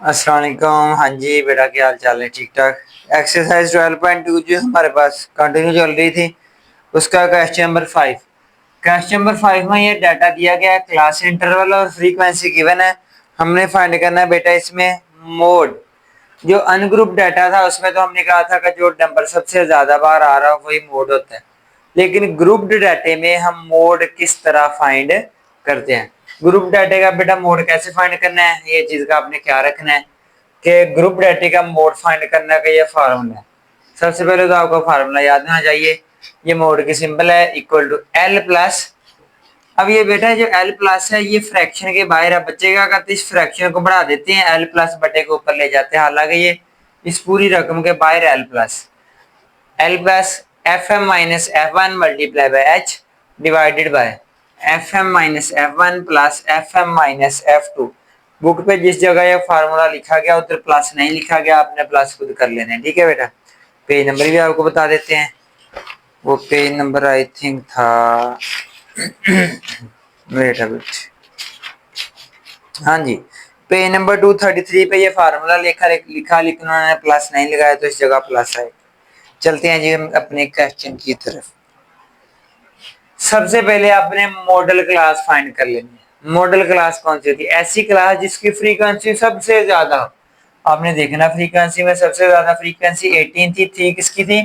अस्सलाम वालेकुम। हाँ जी बेटा, क्या हाल चाल है? ठीक ठाक। एक्सरसाइज 12.2 जो हमारे पास कंटिन्यू चल रही थी, उसका क्वेश्चन नंबर 5। क्वेश्चन नंबर 5 में ये डाटा दिया गया है, क्लास इंटरवल और फ्रीक्वेंसी गिवन है। हमने फाइंड करना है बेटा इसमें मोड। जो अनग्रुप डाटा था उसमें तो हमने कहा था कि जो नंबर सबसे ज्यादा बार आ रहा हो वही मोड होता है, लेकिन ग्रुप्ड डाटे में हम मोड किस तरह फाइंड करते हैं। ग्रुप डाटे का बेटा मोड कैसे फाइंड करना है, ये चीज का आपने क्या रखना है कि ग्रुप डाटे का मोड फाइंड करने का ये फार्मूला है। सबसे पहले तो आपको फार्मूला याद होना चाहिए। ये मोड की सिंबल है इक्वल टू एल प्लस। अब ये बेटा जो एल प्लस है ये फ्रैक्शन के बाहर है, बच्चे क्या करते हैं इस फ्रैक्शन को बढ़ा देते हैं, एल प्लस बटे को ऊपर ले जाते हैं, हालांकि ये इस पूरी रकम के बाहर L plus F M minus F one multiply by H divided by F M minus F one plus F M minus F two. Book पे जिस जगह ये फार्मूला लिखा गया उधर प्लस नहीं लिखा गया, आपने प्लस खुद कर लेना है, ठीक है बेटा। पेज नंबर भी आपको बता देते हैं, वो पेज नंबर आई थिंक था वेट अ बिट, हाँ जी, पेज नंबर 233 पे ये फार्मूला लिखना है, प्लस नहीं लगाया तो इस जगह प्लस आए। चलते हैं जी हम अपने क्वेश्चन की तरफ। सबसे पहले आपने मॉडल क्लास फाइंड कर लेनी है। मॉडल क्लास कौन सी होती है? ऐसी क्लास जिसकी फ्रीक्वेंसी सबसे ज्यादा हो। आपने देखना फ्रीक्वेंसी में सबसे ज्यादा फ्रीक्वेंसी 18 थी किसकी थी?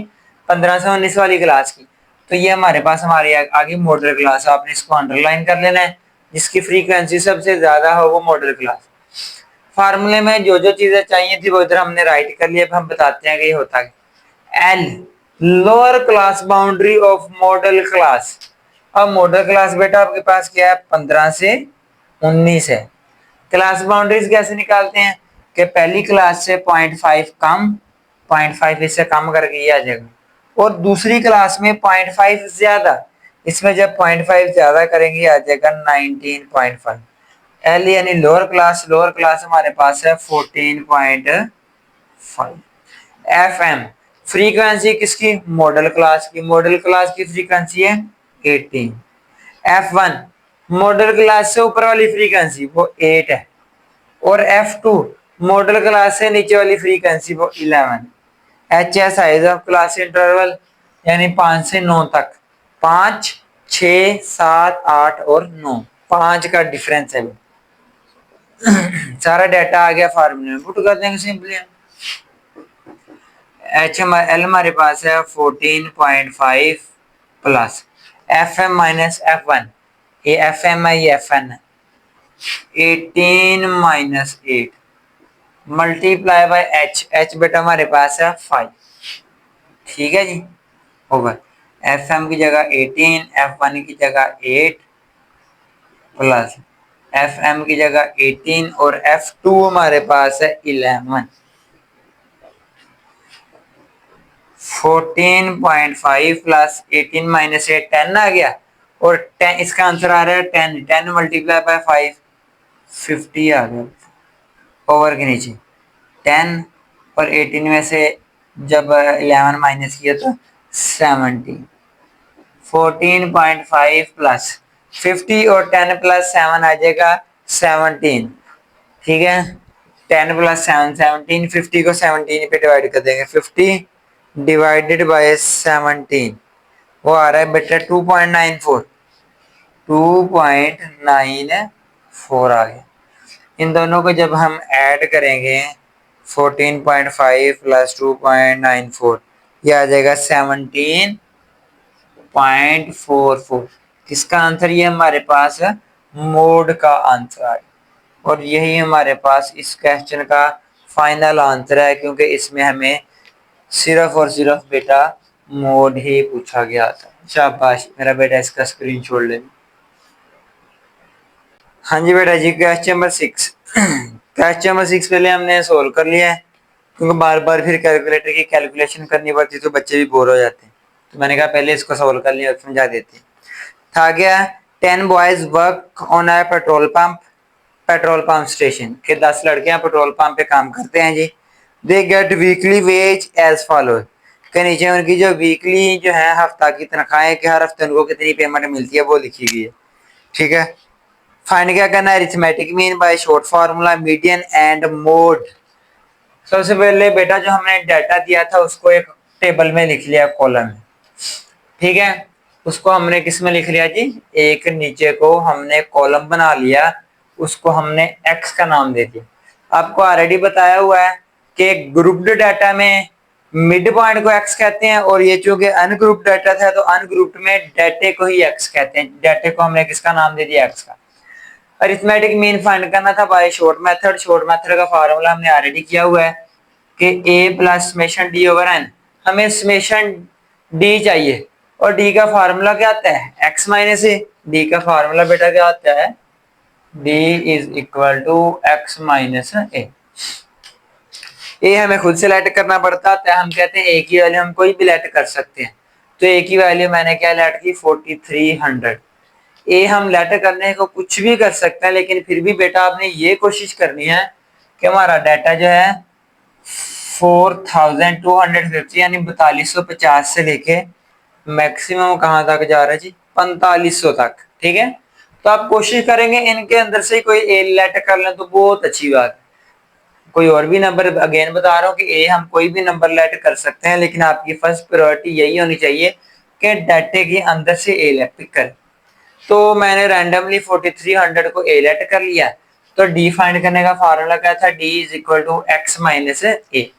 15 से 19 वाली क्लास की। तो ये हमारे पास हमारी आगे मॉडल क्लास, आपने इसको अंडरलाइन कर लेना है। जिसकी फ्रीक्वेंसी सबसे ज्यादा हो वो मॉडल क्लास। फार्मूले में जो जो चीजें चाहिए थी वो इधर हमने राइट कर लिया, अब हम बताते हैं कि ये होता है। L lower class boundary of model class. अब मॉडल क्लास बेटा आपके पास क्या है? 15 से 19 है। क्लास बाउंड्रीज कैसे निकालते हैं कि पहली क्लास से 0.5 कम, 0.5 इससे कम करके ये आ जाएगा, और दूसरी क्लास में 0.5 ज्यादा, इसमें जब 0.5 ज्यादा करेंगे आ जाएगा 19.5। एल यानी लोअर क्लास हमारे पास है 14.5। एफ एम फ्रीक्वेंसी किसकी? मॉडल क्लास की। मॉडल क्लास की फ्रीक्वेंसी है 18। एफ वन मॉडल क्लास से ऊपर वाली फ्रीक्वेंसी वो 8 है, और एफ टू मॉडल क्लास से नीचे वाली फ्रीक्वेंसी वो 11। एच है साइज ऑफ क्लास इंटरवल, यानी 5 से 9 तक। 5, 6, 7, 8 और 9, 5 का डिफरेंस है। सारा डाटा आ गया फार्मूले में, पुट कर देंगे सिंपली। एच एल हमारे पास है 14.5 plus F M minus F one, ये एफ एम है ये एफ एन है, 18 minus 8 multiply by H. H बेटा हमारे पास है 5, ठीक है जी, ओवर। एफ एम की जगह 18, एफ वन की जगह 8 प्लस एफ एम की जगह 18 और एफ टू हमारे पास है 11। 14.5 प्लस 18 माइनस 8 10 आ गया, और 10 इसका आंसर आ रहा है 10। 10 मल्टीप्लाई बाय 5 50 आ गया ओवर के नीचे 10, और 18 में से जब 11 माइनस किया तो 70। 14.5 प्लस 50 और 10 प्लस 7 आ जाएगा 17, ठीक है। 10 प्लस 7 17, 50 को 17 पे डिवाइड कर देंगे, 50 डिवाइडेड बाय 17 वो आ रहा है बेटा 2.94। 2.94 आ गया। इन दोनों को जब हम ऐड करेंगे 14.5 प्लस 2.94 ये आ जाएगा 17.44। किसका आंसर? ये हमारे पास मोड का आंसर है, और यही हमारे पास इस क्वेश्चन का फाइनल आंसर है, क्योंकि इसमें हमें सिर्फ और सिर्फ बेटा मोड ही पूछा गया था। शाबाश मेरा बेटा, इसका स्क्रीन छोड़ ले। हाँ जी बेटा जी, क्वेश्चन नंबर 6। क्वेश्चन नंबर 6 पहले हमने सोल्व कर लिया है, क्योंकि बार बार फिर कैलकुलेटर की कैलकुलेशन करनी पड़ती तो बच्चे भी बोर हो जाते हैं, तो मैंने कहा पहले इसको सोल्व कर लिया और समझा देते हैं। था क्या? 10 boys work on a petrol pump station के 10 लड़के पेट्रोल पंप पे काम करते हैं जी। They get weekly wage as follow, के नीचे उनकी जो वीकली जो है हफ्ता की तनख्वाहें कि हर हफ्ते उनको कितनी पेमेंट मिलती है वो लिखी गई है, ठीक है। फाइंड क्या करना है, arithmetic mean by short formula, median and mode. सबसे पहले बेटा जो हमने डाटा दिया था उसको एक टेबल में लिख लिया, कॉलम में, ठीक है। उसको हमने किस में लिख लिया जी, एक नीचे को हमने कॉलम बना लिया, उसको हमने एक्स का नाम दे दिया। आपको ऑलरेडी बताया हुआ है कि ग्रुप्ड डाटा में मिड पॉइंट को एक्स कहते हैं, और ये चूंकि अनग्रुप्ड डाटा था तो अनग्रुप्ड में डाटे को ही एक्स कहते हैं। डाटे को हमने किसका नाम दे दिया, एक्स का। अरिथमेटिक मीन फाइंड करना था by short method. Short method का फार्मूला हमने ऑलरेडी किया हुआ है कि a plus summation D over N. हमें समेशन डी चाहिए, और डी का फार्मूला क्या आता है, x माइनस ए। डी का फार्मूला बेटा क्या आता है, d is equal to X minus A हमें खुद से लेट करना पड़ता है। हम कहते हैं ए की वैल्यू हम कोई भी लेट कर सकते हैं, तो ए की वैल्यू मैंने क्या लेट की, 4300। ए हम लेटर करने को कुछ भी कर सकते हैं, लेकिन फिर भी बेटा आपने ये कोशिश करनी है कि हमारा डाटा जो है 4250 यानी 4250 से लेके मैक्सिमम कहां तक जा रहा है जी, 4500 तक, ठीक है। तो आप कोशिश करेंगे इनके अंदर से कोई ए लेटर कर लें तो बहुत अच्छी बात है। कोई और भी नंबर, अगेन बता रहा हूँ कि ए हम कोई भी नंबर लेटर कर सकते हैं, लेकिन आपकी फर्स्ट प्रायोरिटी यही होनी चाहिए कि डाटे के अंदर से ए लेट पिक करें। तो मैंने रैंडमली 4300 को ए लेट कर लिया, तो डी फाइंड करने का फार्मूला क्या था, D is equal to X minus A.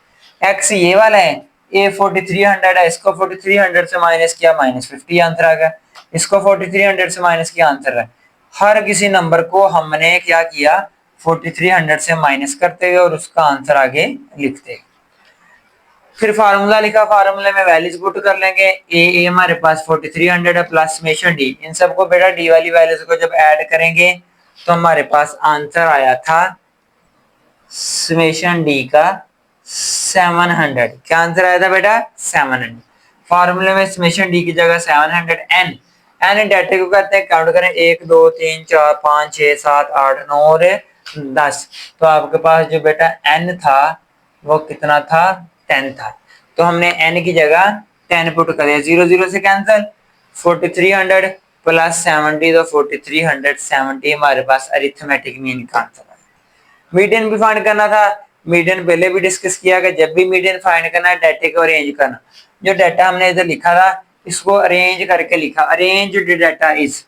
X ये वाला है, ए 4300 है, इसको 4300 से माइनस किया, -50 आंसर आ गया। इसको 4300 से माइनस किया, आंसर है। हर किसी नंबर को हमने क्या किया, 4300 से माइनस करते हुए और उसका आंसर आगे लिखते। फिर फार्मूला लिखा, फार्मूले में वैल्यूज पुट कर लेंगे। ए हमारे पास 4300 है प्लस समेशन डी, इन सबको बेटा डी वाली वैल्यूज को जब ऐड करेंगे तो हमारे पास आंसर आया था समेशन डी का 700। क्या आंसर आया था बेटा, 700। फार्मूले में समेशन डी की जगह 700। एन डाटे को कहते हैं, काउंट करें 1 2 3 4 5 6 7 8 9 और 10। तो आपके पास जो बेटा एन था वो कितना था, 10 था। तो हमने n की जगह 10 पुट कर दिया, 0 0 से कैंसिल, 4300 प्लस 70, तो 4370 हमारे पास अरिथमेटिक मीन का आंसर है। मीडियन भी फाइंड करना था। मीडियन पहले भी डिस्कस किया कि जब भी मीडियन फाइंड करना है डाटे को अरेंज करना। जो डाटा हमने इधर लिखा था इसको अरेंज करके लिखा, arrange data is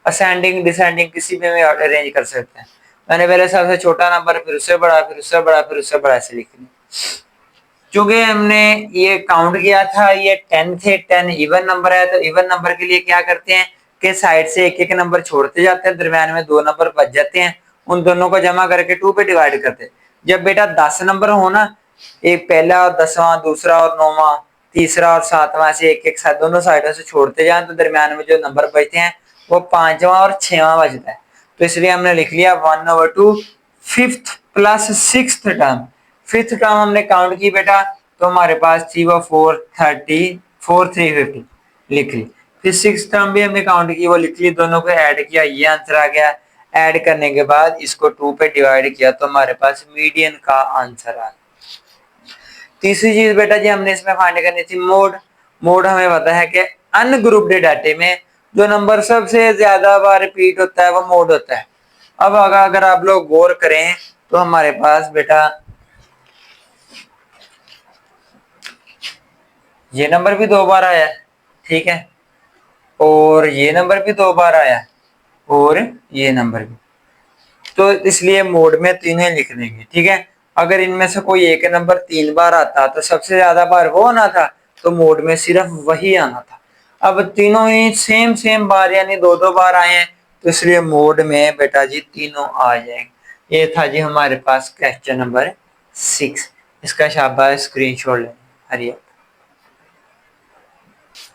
ascending descending, किसी में अरेंज कर सकते हैं। मैंने पहले सबसे छोटा नंबर, फिर उससे बड़ा, फिर उससे बड़ा, फिर उससे बड़ा ऐसे लिख लिया। चूंकि हमने ये काउंट किया था, ये 10 थे, 10 इवन नंबर है, तो इवन नंबर के लिए क्या करते हैं कि साइड से एक एक नंबर छोड़ते जाते हैं, दरम्यान में 2 नंबर बच जाते हैं, उन दोनों को जमा करके 2 पे डिवाइड करते हैं। जब बेटा 10 नंबर हो ना, एक पहला और 10वां, दूसरा और 9वां, तीसरा और 7वां, से एक एक साथ दोनों साइडों से छोड़ते जाए तो दरम्यान में जो नंबर बचते हैं वो 5वां और 6वां बचता है। तो इसलिए हमने लिख लिया 1/2 5th plus 6th term. 5th term हमने काउंट की बेटा, तो हमारे पास थी वो 4350 लिख ली। फिर 6th टर्म भी हमने काउंट की, वो लिख ली, दोनों को ऐड किया, ये आंसर आ गया। ऐड करने के बाद इसको 2 पे डिवाइड किया तो हमारे पास मीडियन का आंसर आ गया। तीसरी चीज बेटा जी हमने इसमें फाइंड करनी थी मोड। मोड हमें पता है कि अनग्रुप्ड डाटे में जो नंबर सबसे ज्यादा बार रिपीट होता है वो मोड होता है। अब अगर आप लोग गौर करें तो हमारे पास बेटा ये नंबर भी 2 बार आया, ठीक है, और ये नंबर भी 2 बार आया, और ये नंबर भी। तो इसलिए मोड में तीनों लिख देंगे, ठीक है। अगर इनमें से कोई एक नंबर 3 बार आता तो सबसे ज्यादा बार वो आना था, तो मोड में सिर्फ वही आना था। अब तीनों ही सेम बार यानी 2 बार आए हैं, तो इसलिए मोड में बेटा जी तीनों आ जाएंगे। ये था जी हमारे पास क्वेश्चन नंबर 6। इसका शाबाश स्क्रीनशॉट लें। हरिया।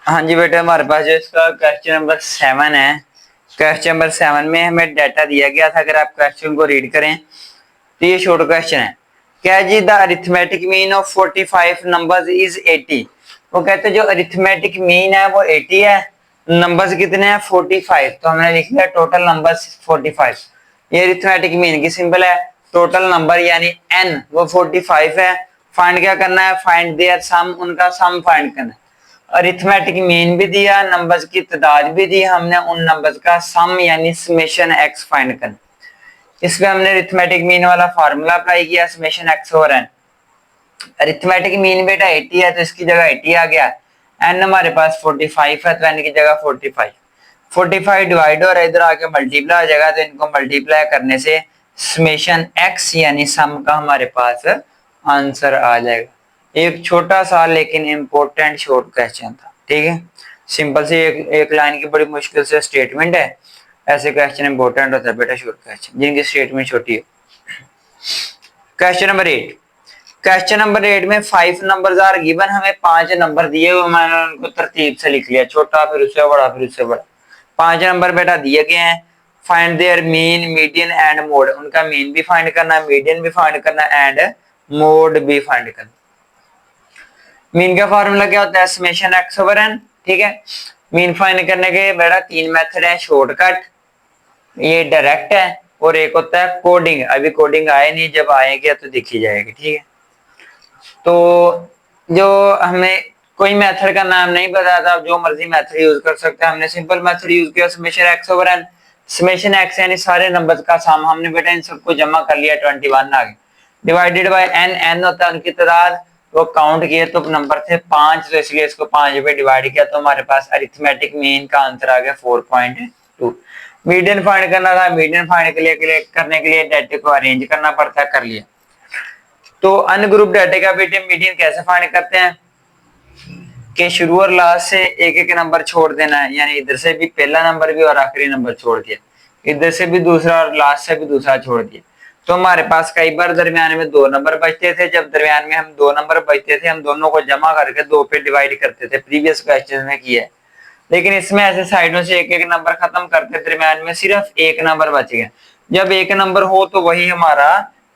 हाँ जी बेटा, हमारे पास जो इसका क्वेश्चन नंबर 7 है, क्वेश्चन नंबर 7 में हमें डाटा दिया गया था। अगर आप क्वेश्चन को रीड करें तो ये शॉर्ट क्वेश्चन है, क्या जी the arithmetic mean of 45 numbers is 80। वो कहते हैं जो अरिथमेटिक मीन है वो 80 है, नंबर्स कितने हैं 45, तो हमने लिख लिया टोटल नंबर्स 45। ये अरिथमेटिक मीन की सिंबल है, टोटल नंबर यानी n वो 45 है। फाइंड क्या करना है, फाइंड देयर सम, उनका सम फाइंड करना है। अरिथमेटिक मीन भी दिया, नंबर्स की तादाद भी दी, हमने उन नंबर्स का सम यानी समेशन एक्स फाइंड करना। इसमें हमने अरिथमेटिक मीन वाला फार्मूला अप्लाई किया, summation X over N. Arithmetic mean बेटा 80 है तो इसकी जगह 80 आ गया, एन हमारे पास 45 है तो एन की जगह 45, 45 डिवाइड और इधर आके मल्टीप्लाई हो जाएगा, तो इनको मल्टीप्लाई करने से समेशन एक्स यानी सम का हमारे पास आंसर आ जाएगा। एक छोटा सा लेकिन इंपॉर्टेंट शॉर्ट क्वेश्चन था, ठीक है। सिंपल सी एक लाइन की बड़ी मुश्किल से स्टेटमेंट है, ऐसे क्वेश्चन इंपॉर्टेंट होता है बेटा शॉर्ट क्वेश्चन जिनकी स्टेटमेंट छोटी है। क्वेश्चन नंबर 8, क्वेश्चन नंबर 8 में 5 नंबर्स आर गिवन, हमें 5 नंबर दिए हुए, मैंने उनको तरतीब से लिख लिया, छोटा फिर उससे बड़ा फिर उससे बड़ा। 5 नंबर बेटा दिए गए हैं, find there mean median and mode, उनका मीन भी फाइंड करना है, मीडियन भी फाइंड करना है एंड मोड भी फाइंड करना। मीन का फार्मूला क्या होता है, समेशन एक्स ओवर एन, ठीक है। मीन फाइंड करने के बेटा 3 मेथड है, शॉर्टकट, ये डायरेक्ट है, और एक होता है कोडिंग। अभी कोडिंग आए नहीं, जब आएगा तो दिखी जाएगी, ठीक है। तो जो हमें कोई मेथड का नाम नहीं पता था, जो मर्जी मेथड यूज कर सकते हैं, हमने सिंपल मेथड यूज किया, summation X over N. Summation X यानी सारे नंबर्स का सम, हमने बेटा इन सबको जमा कर लिया, 21 आ गए, डिवाइडेड बाय एन, एन होता है उनकी तादाद, वो काउंट किए तो नंबर थे 5, तो इसलिए इसको 5 पे डिवाइड किया, तो हमारे पास अरिथमेटिक मीन का आंसर आ गया 4.2। मीडियन फाइंड करना था, मीडियन फाइंड करने के लिए डाटा को अरेंज करना पड़ता है, कर लिया। तो अनग्रुप डाटा का बेटे मीडियन कैसे फाइंड करते हैं कि शुरू और लास्ट से एक एक नंबर छोड़ देना है, यानी इधर से भी पहला नंबर भी और आखिरी नंबर छोड़ दिया, इधर से भी दूसरा और लास्ट से भी दूसरा छोड़ दिया, तो हमारे पास कई बार दरमियान में 2 नंबर बचते थे। जब दरमियान में हम 2 नंबर बचते थे, हम दोनों को जमा करके 2 पे डिवाइड करते थे, प्रीवियस क्वेश्चन में किया है। लेकिन इसमें ऐसे साइडों से एक एक नंबर खत्म करते, दरमियान में सिर्फ एक नंबर बच गया। जब एक नंबर हो तो वही हमारा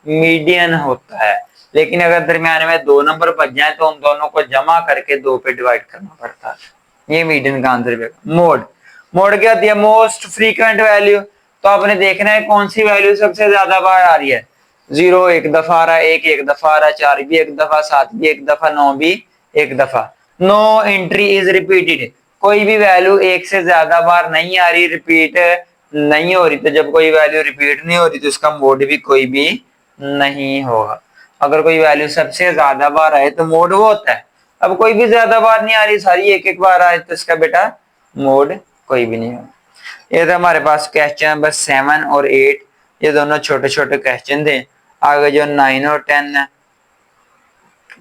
मीडियन होता है, लेकिन अगर दरमियान में 2 नंबर बच जाए तो उन दोनों को जमा करके 2 पे डिवाइड करना पड़ता है। ये मीडियन का आंसर है। मोड, मोड क्या दिया, मोस्ट फ्रीक्वेंट वैल्यू, तो आपने देखना है कौन सी वैल्यू सबसे ज्यादा बार आ रही है। 0 एक दफा आ रहा है, 1 एक दफा आ रहा है, 4 भी एक दफा, 7 भी एक दफा, 9 भी एक दफा। नो एंट्री इज रिपीटेड, कोई भी वैल्यू एक से ज्यादा बार नहीं आ रही, रिपीट नहीं हो रही। तो जब कोई वैल्यू रिपीट नहीं हो रही तो उसका मोड भी कोई भी नहीं होगा। अगर कोई वैल्यू सबसे ज्यादा बार आए तो मोड वो होता है। अब कोई भी ज्यादा बार नहीं आ रही, सारी एक एक बार आए तो इसका बेटा मोड कोई भी नहीं होगा। ये तो हमारे पास क्वेश्चन नंबर 7 और 8, ये दोनों छोटे छोटे क्वेश्चन थे। आगे जो 9 और 10 है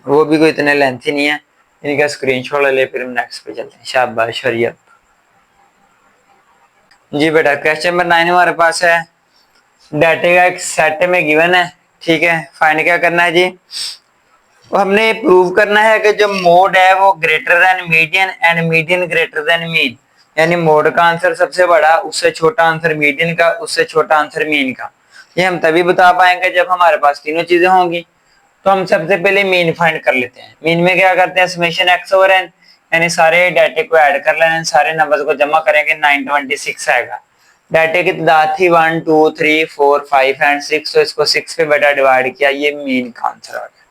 वो भी कोई इतने लेंथी नहीं है, इनका स्क्रीनशॉट ले फिर हम नेक्स्ट पे चलते हैं। शाबाश शरीयत जी। बेटा क्वेश्चन नंबर 9 हमारे पास है, डाटे का एक सेट में गिवन है, ठीक है। फाइंड क्या करना है जी, तो हमने प्रूव करना है कि जो मोड है वो greater than median and median greater than mean, यानी मोड का आंसर सबसे बड़ा, उससे छोटा आंसर मीडियन का, उससे छोटा आंसर मीन का। ये हम तभी बता पाएंगे जब हमारे पास तीनों चीजें होंगी। तो हम सबसे पहले मीन फाइंड कर लेते हैं। मीन में क्या करते हैं, समेशन एक्स ओवर एन, यानी सारे डाटे को ऐड कर लेना, सारे नंबर्स को जमा करेंगे, 926 आएगा। डाटे की तादाद थी 1 2 3 4 5 एंड 6, तो इसको 6 पे बेटा डिवाइड किया, ये मीन का आंसर आ गया।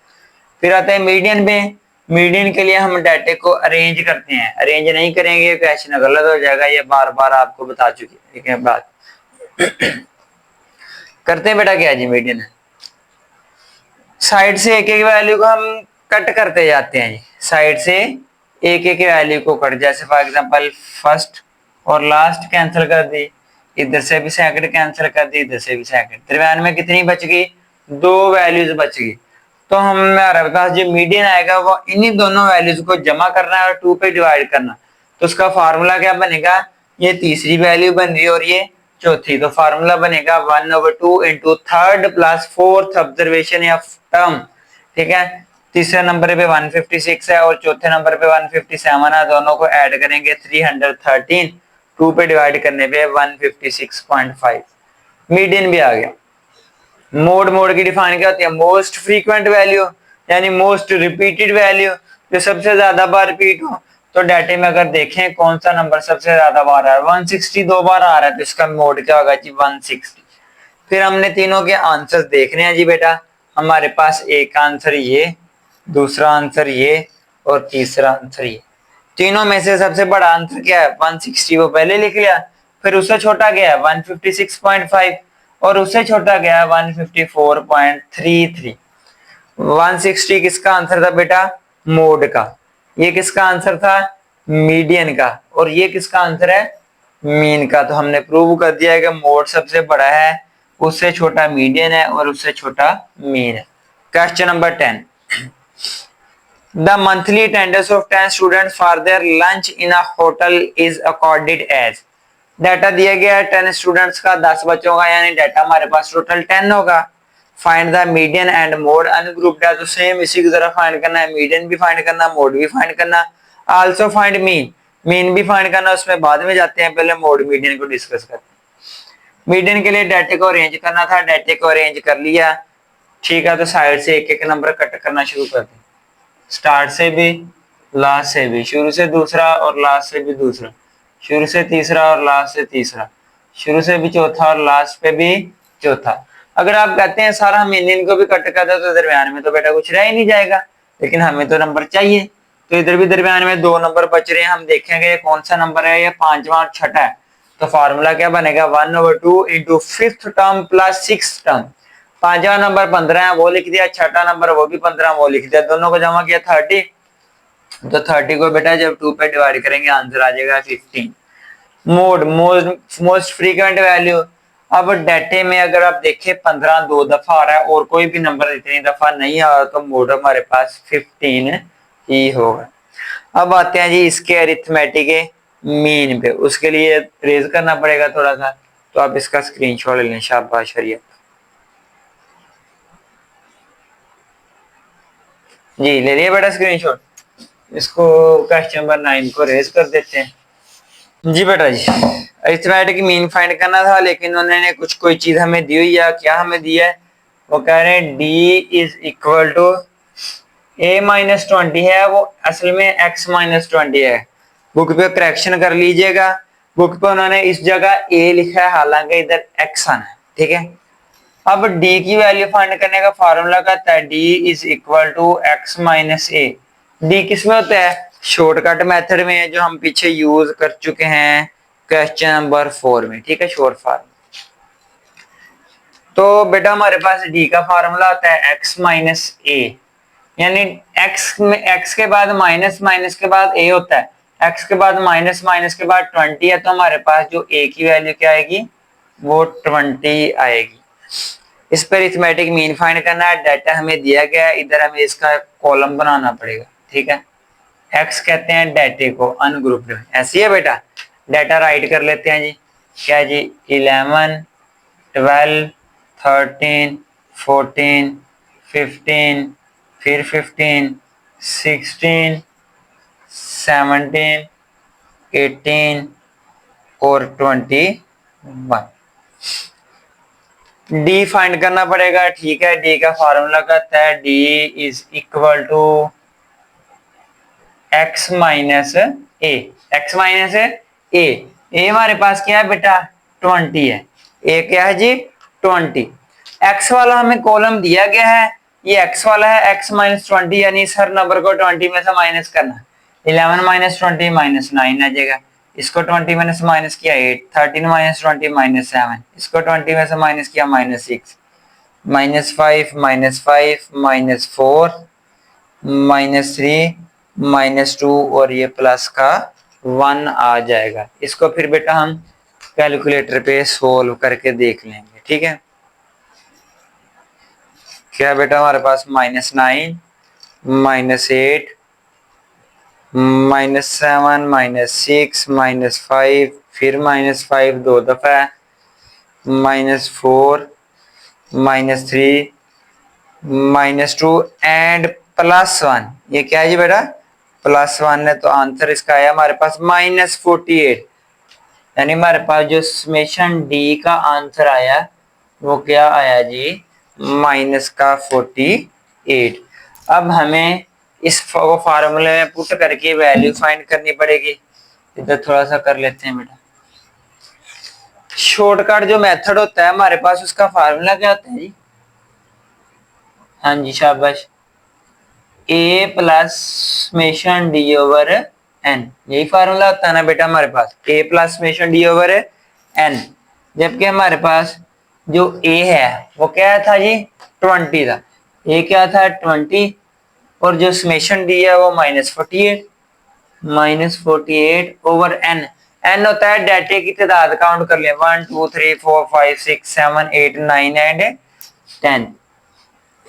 फिर आता है मीडियन पे, मीडियन के लिए हम डाटे को अरेंज करते हैं, अरेंज नहीं करेंगे क्वेश्चन गलत हो जाएगा, ये बार बार आपको बता चुकी है, ठीक है। बात करते हैं बेटा क्या जी, मीडियन है, साइड से एक एक वैल्यू को हम कट करते जाते हैं जी, साइड से एक एक वैल्यू को कट, जैसे फॉर एग्जांपल फर्स्ट और लास्ट कैंसिल कर दी, इधर से भी सेकंड कैंसिल कर दी, इधर से भी सेकंड, दरम्यान में कितनी बच गई, 2 वैल्यूज बच गई। तो हमारे पास जो मीडियन आएगा वो इन्हीं दोनों वैल्यूज को जमा करना है और 2 पे डिवाइड करना। तो उसका फार्मूला क्या बनेगा, ये तीसरी वैल्यू बन रही है और ये चौथी, तो फार्मूला बनेगा 1/2 into third plus fourth observation या टर्म, ठीक है। तीसरे नंबर पे 156 है और चौथे नंबर पे 157 है, दोनों को ऐड करेंगे 313, 2 पे डिवाइड करने पे 156.5, मीडियन भी आ गया। मोड, मोड की डिफाइन क्या होती है, मोस्ट फ्रीक्वेंट वैल्यू यानी मोस्ट रिपीटेड वैल्यू, जो सबसे ज्यादा बार रिपीट हो। तो डाटे में अगर देखें कौन सा नंबर सबसे ज्यादा बार आ रहा है, 160 2 बार आ रहा है, तो इसका मोड क्या होगा जी, 160। फिर हमने तीनों के आंसर देखने हैं जी बेटा, हमारे पास एक आंसर ये, दूसरा आंसर ये और तीसरा आंसर ये, तीनों में से सबसे बड़ा आंसर क्या है 160, वो पहले लिख लिया। फिर उससे छोटा गया 156.5 और उससे छोटा गया 154.33। 160 किसका आंसर था बेटा, मोड का। ये किसका आंसर था, मीडियन का। और ये किसका आंसर है, मीन का। तो हमने प्रूव कर दिया है कि मोड सबसे बड़ा है, उससे छोटा मीडियन है और उससे छोटा मीन है। Question number 10, the monthly attendance of 10 students for their lunch in a hotel is accorded as। Data दिया गया है 10 स्टूडेंट्स का, 10 बच्चों का, यानी डाटा हमारे पास टोटल 10 होगा। Find the median and mode ungrouped है, तो सेम इसी की तरह फाइंड करना है, मीडियन भी फाइंड करना, मोड भी फाइंड करना। आल्सो फाइंड मीन, मीन भी फाइंड करना, उसमें बाद में जाते हैं, पहले मोड मीडियन को डिस्कस करते हैं। मीडियन के लिए डाटे को अरेंज करना था, डाटे को अरेंज कर लिया, ठीक है। तो साइड से एक एक नंबर कट करना शुरू कर दें, स्टार्ट से भी, लास्ट से भी, शुरू से दूसरा और लास्ट से भी दूसरा, शुरू से तीसरा और लास्ट से तीसरा, शुरू से भी चौथा और लास्ट पे भी चौथा। अगर आप कहते हैं सारा मीनिंग को भी कट कर दो तो दरमियान में तो बेटा कुछ रह ही नहीं जाएगा, लेकिन हमें तो नंबर चाहिए। तो इधर भी दरमियान में 2 नंबर बच रहे हैं, हम देखेंगे कौन सा नंबर है, ये 5वां और छठा है। तो फॉर्मूला क्या बनेगा, 1/2 into 5th term plus 6th term. 5वां नंबर 15 है, वो लिख दिया, छठा नंबर वो भी 15, वो लिख दिया, दोनों को जमा किया 30। तो 30 को बेटा जब 2 पे डिवाइड करेंगे आंसर आ जाएगा 15। Mode, most frequent value. अब डाटे में अगर आप देखें 15 2 दफा आ रहा है और कोई भी नंबर इतनी दफा नहीं आ रहा, तो मोड हमारे पास 15 ही होगा। अब आते हैं जी इसके अरिथमेटिक मीन पे, उसके लिए रेज करना पड़ेगा थोड़ा सा, तो आप इसका स्क्रीनशॉट ले लें, शाबाश शरिया जी, ले लिए बेटा स्क्रीनशॉट। इसको क्वेश्चन नंबर 9 को रेज कर देते हैं। जी बेटा जी, अरिथमेटिक मीन फाइंड करना था, लेकिन उन्होंने कुछ कोई चीज हमें दी हुई है। क्या हमें दिया है, वो कह रहे हैं D is equal to a-20 है, वो असल में x-20 है। बुक पे करेक्शन कर लीजिएगा, बुक पे उन्होंने इस जगह a लिखा है, हालांकि इधर x आना है, ठीक है। अब d की वैल्यू फाइंड करने का फॉर्मूला कहता है d is equal to x-a। d किसमें होता है, शॉर्टकट मेथड में है, जो हम पीछे यूज कर चुके हैं क्वेश्चन नंबर 4 में, ठीक है, शॉर्ट फॉर्म। तो बेटा हमारे पास d का फॉर्मूला आता है x-a, यानी x के बाद माइनस, माइनस के बाद a होता है, x के बाद माइनस, माइनस के बाद 20 है, तो हमारे पास जो a की वैल्यू क्या आएगी, वो 20 आएगी। इस पर अरिथमेटिक मीन फाइंड करना है, डाटा हमें दिया गया है, इधर हमें इसका कॉलम बनाना पड़ेगा, ठीक है। x कहते हैं डाटे को अनग्रुप्ड में, ऐसी है बेटा। डाटा राइट कर लेते हैं जी, क्या जी, 11 12 13 14 15, फिर 15 16 17 18 और 21। डी फाइंड करना पड़ेगा, ठीक है। डी का फॉर्मूला कहता है D is equal to x minus A, X minus A हमारे पास क्या है बेटा 20 है, ए क्या है जी 20। x वाला हमें कॉलम दिया गया है, ये x वाला है, x माइनस 20, यानी इस हर नंबर को 20 में से माइनस करना। 11 माइनस 20 माइनस 9 आ जाएगा, इसको 20 में से माइनस किया 8, 13 माइनस 20 माइनस 7, इसको 20 में से माइनस किया minus 6, minus 5 minus 5 minus 4 minus 3 minus 2 और ये प्लस का 1 आ जाएगा। इसको फिर बेटा हम कैलकुलेटर पे सोल्व करके देख लेंगे, ठीक है। क्या बेटा हमारे पास -9 -8 -7 -6 -5, फिर -5 दो दफा, -4 -3 -2 एंड +1। ये क्या है जी बेटा +1 है, तो आंसर इसका आया हमारे पास -48। यानी हमारे पास जो समेशन डी का आंसर आया वो क्या आया जी -48। अब हमें इस फार्मूले में पुट करके वैल्यू फाइंड करनी पड़ेगी। इधर थोड़ा सा कर लेते हैं बेटा, शॉर्टकट जो मेथड होता है हमारे पास, उसका फार्मूला क्या होता है जी, हाँ जी शाबाश, a plus summation D over N, यही फार्मूला होता है ना बेटा हमारे पास, A plus summation D over N. जबकि हमारे पास जो ए है वो क्या था जी, 20 था। ए क्या था 20, और जो समेशन डी है वो -48, -48 ओवर एन। एन होता है डाटे की तादाद, काउंट कर लिया 1 2 3 4 5 6 7 8 9 एंड 10।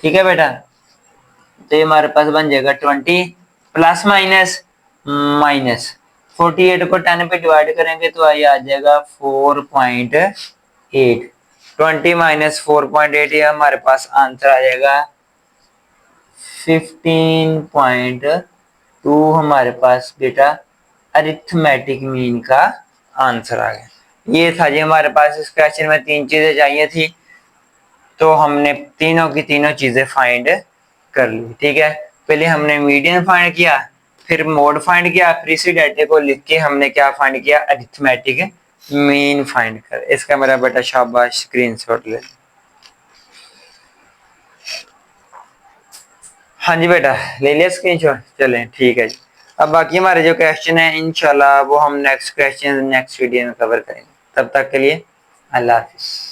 ठीक है बेटा, तो ये हमारे पास बन जाएगा 20 प्लस माइनस माइनस 48 को 10 पे डिवाइड करेंगे तो ये आ जाएगा 4.8। 20 माइनस 4.8, ये हमारे पास आंसर आ जाएगा 15.2। हमारे पास बेटा अरिथमेटिक मीन का आंसर आ गया। ये था जी हमारे पास इस क्वेश्चन में 3 चीजें चाहिए थी, तो हमने तीनों की तीनों चीजें फाइंड कर ली। ठीक है, पहले हमने मीडियन फाइंड किया, फिर मोड फाइंड किया, फिर इसी डाटे को लिख के हमने क्या फाइंड किया, अरिथमेटिक मीन फाइंड कर। इसका मेरा बेटा शाबाश, स्क्रीनशॉट ले। हाँ जी बेटा, ले लिया स्क्रीनशॉट, चलें ठीक है जी। अब बाकी हमारे जो क्वेश्चन है इंशाल्लाह वो हम नेक्स्ट क्वेश्चन नेक्स्ट वीडियो में कवर करेंगे। तब तक के लिए अल्लाह हाफिज।